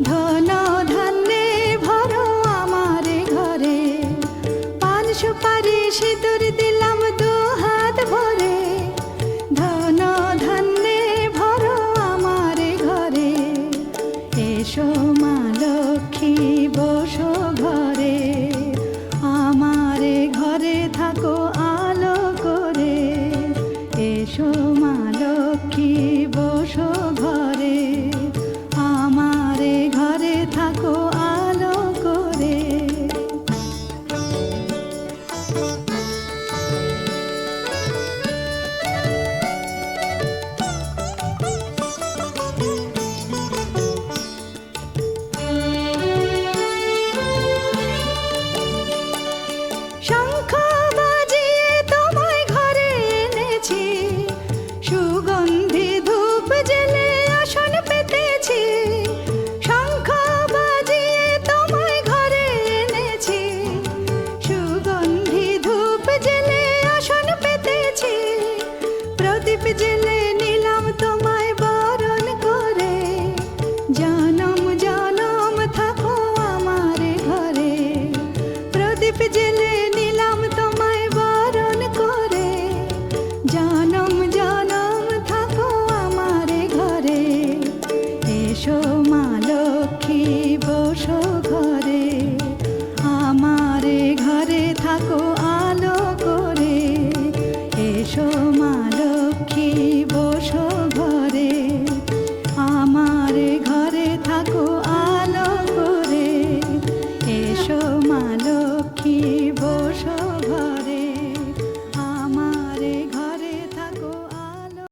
ধন ধান্যে ভরো আমারে ঘরে, পান সুপারি সিঁদুর দিলাম দু হাত ভরে। ধন ধান্যে ভরো আমারে ঘরে, এসো মা লক্ষ্মী বসো ঘরে, আমারে ঘরে থাকো আলো করে। এসো মা লক্ষ্মী বসো ঘরে, আমারে ঘরে থাকো আলো করে। শঙ্খ বাজিয়ে তোমায় ঘরে এনেছি, সুগন্ধি ধূপ জেলে আসন পেতেছি। শঙ্খ বাজিয়ে তোমায় ঘরে এনেছি, সুগন্ধি ধূপ জেলে আসন পেতেছি। প্রদীপ জেলে নিলাম তোমায় বরণ করে, জনম জনম থাকো আমারে ঘরে। প্রদীপ জেলে নিলাম তোমায় বরণ করে, জনম জনম থাকো আমারে ঘরে। এসো মা লক্ষ্মী বসো ঘরে, আমারে ঘরে থাকো